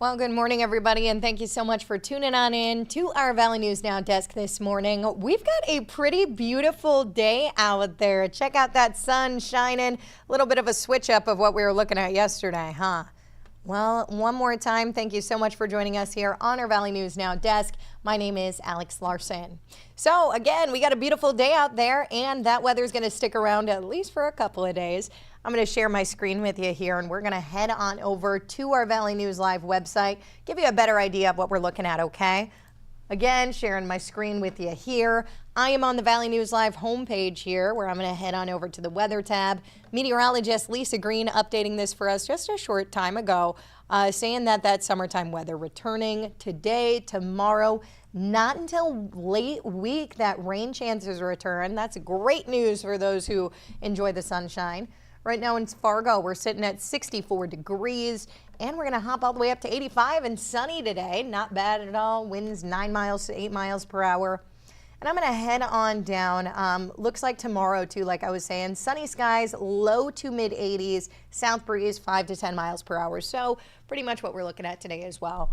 Well, good morning, everybody, and thank you so much for tuning on in to our Valley News Now desk this morning. We've got a pretty beautiful day out there. Check out that sun shining. A little bit of a switch up of what we were looking at yesterday, huh? Well, one more time, thank you so much for joining us here on our Valley News Now desk. My name is Alex Larson. So again, we got a beautiful day out there, and that weather is going to stick around at least for a couple of days. I'm going to share my screen with you here, and we're going to head on over to our Valley News Live website, give you a better idea of what we're looking at, okay? Again, sharing my screen with you here. I am on the Valley News Live homepage here, where I'm going to head on over to the weather tab. Meteorologist Lisa Green updating this for us just a short time ago, saying that summertime weather returning today, tomorrow, not until late week that rain chances return. That's great news for those who enjoy the sunshine. Right now in Fargo, we're sitting at 64 degrees, and we're going to hop all the way up to 85 and sunny today. Not bad at all. Winds 9 miles to 8 miles per hour. And I'm going to head on down. Looks like tomorrow, too, like I was saying, sunny skies, low to mid 80s, south breeze 5 to 10 miles per hour. So pretty much what we're looking at today as well.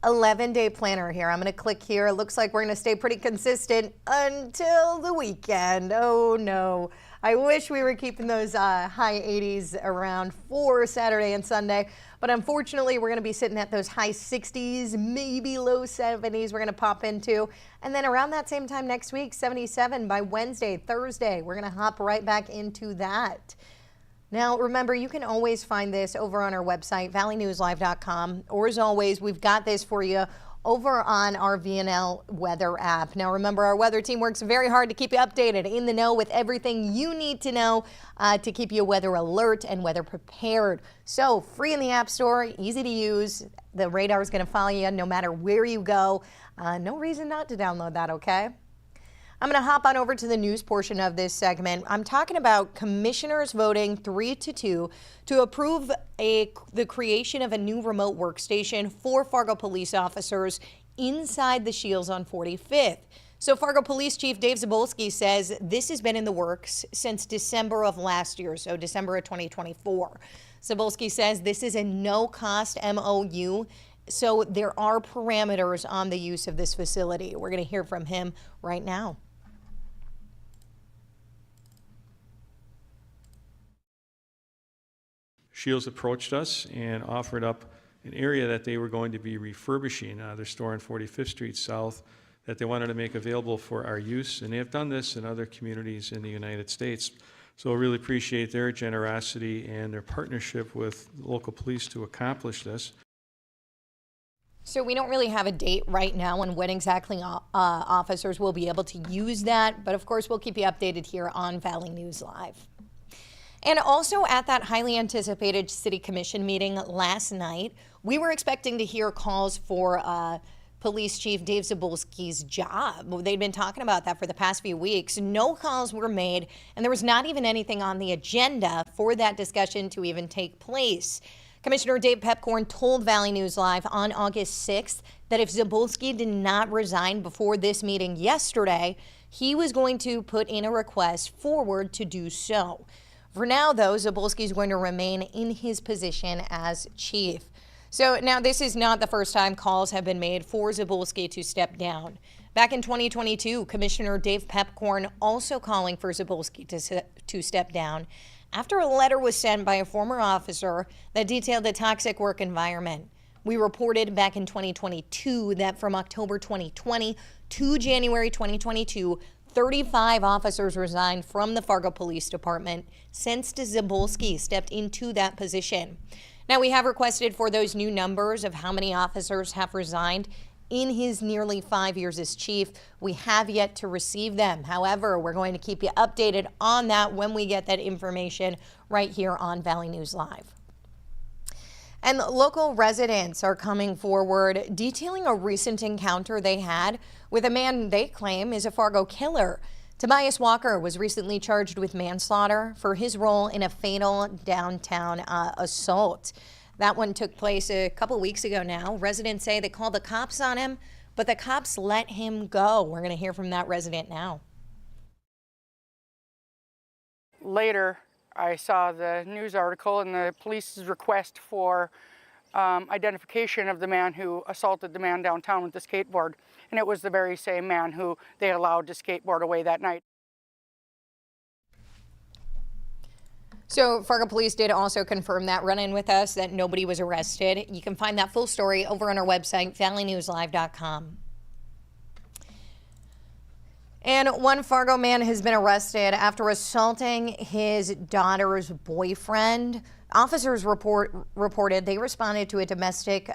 11-day planner here. I'm going to click here. It looks like we're going to stay pretty consistent until the weekend. Oh, no. I wish we were keeping those high 80s around for Saturday and Sunday, but unfortunately, we're going to be sitting at those high 60s, maybe low 70s we're going to pop into. And then around that same time next week, 77 by Wednesday, Thursday, we're going to hop right back into that. Now, remember, you can always find this over on our website, valleynewslive.com, or as always, we've got this for you over on our VNN weather app. Now, remember, our weather team works very hard to keep you updated, in the know with everything you need to know to keep you weather alert and weather prepared. So, free in the App Store, easy to use. The radar is going to follow you no matter where you go. No reason not to download that, okay? I'm going to hop on over to the news portion of this segment. I'm talking about commissioners voting 3-2 to approve the creation of a new remote workstation for Fargo police officers inside the Shields on 45th. So Fargo Police Chief Dave Zabolski says this has been in the works since December of last year, so December of 2024. Zabolski says this is a no-cost MOU, so there are parameters on the use of this facility. We're going to hear from him right now. Shields approached us and offered up an area that they were going to be refurbishing, their store on 45th Street South, that they wanted to make available for our use, and they have done this in other communities in the United States. So I really appreciate their generosity and their partnership with local police to accomplish this. So we don't really have a date right now on when exactly officers will be able to use that, but of course we'll keep you updated here on Valley News Live. And also at that highly anticipated City Commission meeting last night, we were expecting to hear calls for Police Chief Dave Zabolski's job. They'd been talking about that for the past few weeks. No calls were made, and there was not even anything on the agenda for that discussion to even take place. Commissioner Dave Pepcorn told Valley News Live on August 6th that if Zabolski did not resign before this meeting yesterday, he was going to put in a request forward to do so. For now, though, Zabolski is going to remain in his position as chief. So now this is not the first time calls have been made for Zabolski to step down. Back in 2022, Commissioner Dave Pepcorn also calling for Zabolski to step down after a letter was sent by a former officer that detailed a toxic work environment. We reported back in 2022 that from October 2020 to January 2022, 35 officers resigned from the Fargo Police Department since Zabolski stepped into that position. Now, we have requested for those new numbers of how many officers have resigned in his nearly 5 years as chief. We have yet to receive them. However, we're going to keep you updated on that when we get that information right here on Valley News Live. And local residents are coming forward detailing a recent encounter they had with a man they claim is a Fargo killer. Tobias Walker was recently charged with manslaughter for his role in a fatal downtown assault. That one took place a couple weeks ago now. Residents say they called the cops on him, but the cops let him go. We're going to hear from that resident now. Later, I saw the news article and the police's request for identification of the man who assaulted the man downtown with the skateboard. And it was the very same man who they allowed to skateboard away that night. So Fargo police did also confirm that run-in with us, that nobody was arrested. You can find that full story over on our website, valleynewslive.com. And one Fargo man has been arrested after assaulting his daughter's boyfriend. Officers reported they responded to a domestic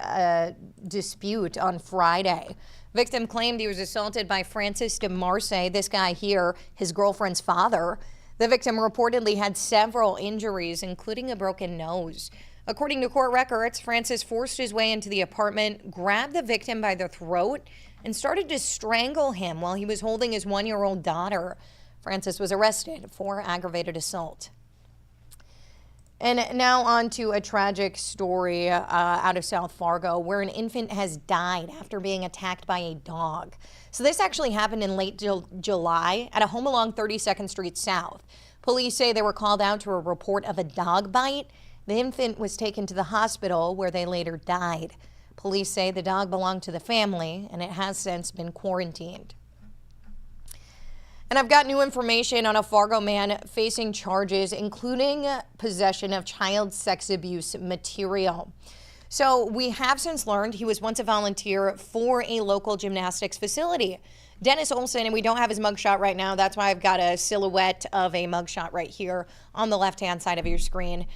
dispute on Friday. Victim claimed he was assaulted by Francis DeMarce, this guy here, his girlfriend's father. The victim reportedly had several injuries, including a broken nose. According to court records, Francis forced his way into the apartment, grabbed the victim by the throat, and started to strangle him while he was holding his 1-year-old daughter. Francis was arrested for aggravated assault. And now on to a tragic story out of South Fargo, where an infant has died after being attacked by a dog. So this actually happened in late July at a home along 32nd Street South. Police say they were called out to a report of a dog bite. The infant was taken to the hospital, where they later died. Police say the dog belonged to the family, and it has since been quarantined. And I've got new information on a Fargo man facing charges, including possession of child sex abuse material. So we have since learned he was once a volunteer for a local gymnastics facility. Dennis Olson, and we don't have his mugshot right now. That's why I've got a silhouette of a mugshot right here on the left-hand side of your screen.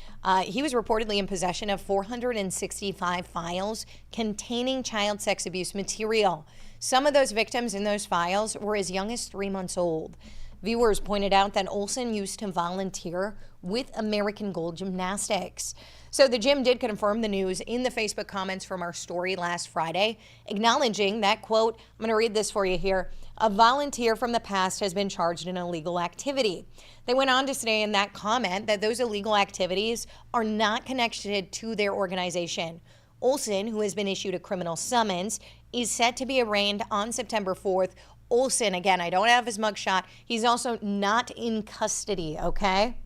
He was reportedly in possession of 465 files containing child sex abuse material. Some of those victims in those files were as young as 3 months old. Viewers pointed out that Olson used to volunteer with American Gold Gymnastics. So the gym did confirm the news in the Facebook comments from our story last Friday, acknowledging that, quote, I'm going to read this for you here, a volunteer from the past has been charged in illegal activity. They went on to say in that comment that those illegal activities are not connected to their organization. Olson, who has been issued a criminal summons, is set to be arraigned on September 4th. Olson, again, I don't have his mugshot. He's also not in custody, okay?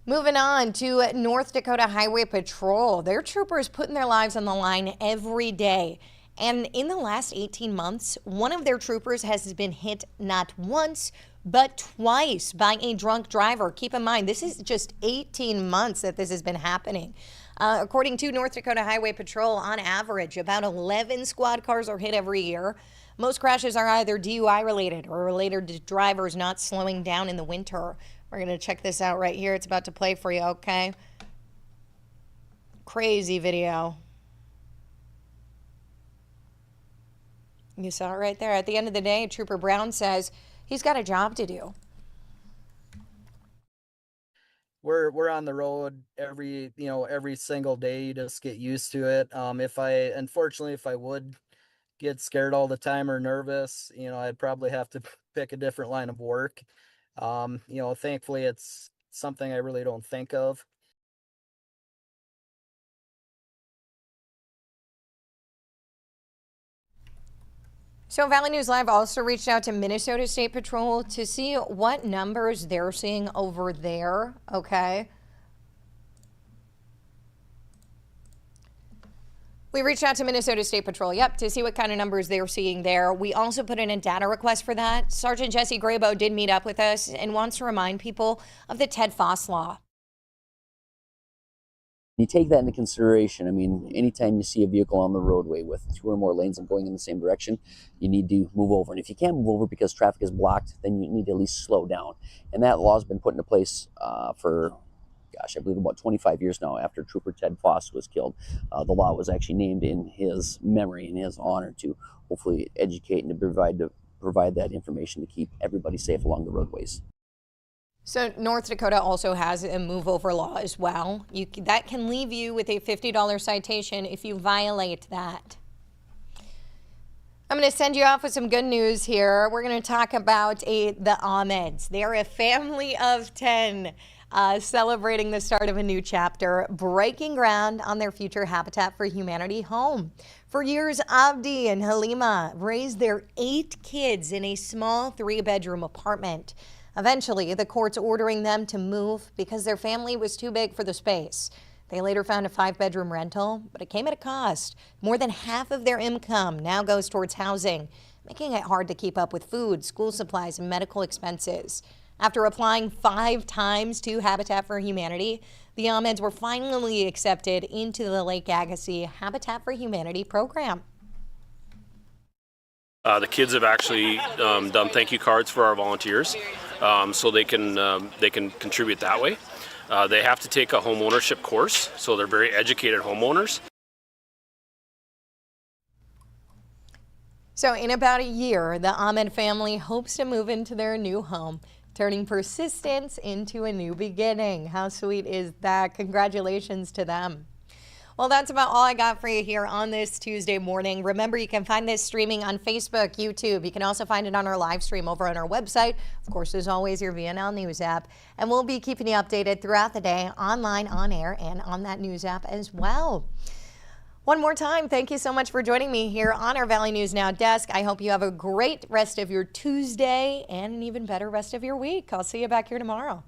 Moving on to North Dakota Highway Patrol. Their troopers putting their lives on the line every day. And in the last 18 months, one of their troopers has been hit not once, but twice by a drunk driver. Keep in mind, this is just 18 months that this has been happening. According to North Dakota Highway Patrol, on average, about 11 squad cars are hit every year. Most crashes are either DUI related or related to drivers not slowing down in the winter. We're going to check this out right here. It's about to play for you, okay? Crazy video. You saw it right there. At the end of the day, Trooper Brown says he's got a job to do. We're on the road every single day. You just get used to it. If I would get scared all the time or nervous, I'd probably have to pick a different line of work. Thankfully it's something I really don't think of. So Valley News Live also reached out to Minnesota State Patrol to see what numbers they're seeing over there, okay? We reached out to Minnesota State Patrol, to see what kind of numbers they're seeing there. We also put in a data request for that. Sergeant Jesse Graybo did meet up with us and wants to remind people of the Ted Foss law. You take that into consideration. I mean, anytime you see a vehicle on the roadway with 2 or more lanes and going in the same direction, you need to move over. And if you can't move over because traffic is blocked, then you need to at least slow down. And that law has been put into place for, I believe about 25 years now after Trooper Ted Foss was killed. The law was actually named in his memory, in his honor, to hopefully educate and to provide that information to keep everybody safe along the roadways. So North Dakota also has a move over law as well. That can leave you with a $50 citation if you violate that. I'm going to send you off with some good news here. We're going to talk about the Ahmeds. They're a family of 10 celebrating the start of a new chapter, breaking ground on their future Habitat for Humanity home. For years, Abdi and Halima raised their 8 kids in a small 3-bedroom apartment. Eventually, the court's ordering them to move because their family was too big for the space. They later found a 5-bedroom rental, but it came at a cost. More than half of their income now goes towards housing, making it hard to keep up with food, school supplies, and medical expenses. After applying 5 times to Habitat for Humanity, the Ahmeds were finally accepted into the Lake Agassiz Habitat for Humanity program. The kids have actually done thank you cards for our volunteers, so they can contribute that way. They have to take a home ownership course, so they're very educated homeowners. So in about a year, the Ahmed family hopes to move into their new home, turning persistence into a new beginning. How sweet is that? Congratulations to them. Well, that's about all I got for you here on this Tuesday morning. Remember, you can find this streaming on Facebook, YouTube. You can also find it on our live stream over on our website. Of course, as always, your VNN News app. And we'll be keeping you updated throughout the day, online, on air, and on that news app as well. One more time, thank you so much for joining me here on our Valley News Now desk. I hope you have a great rest of your Tuesday and an even better rest of your week. I'll see you back here tomorrow.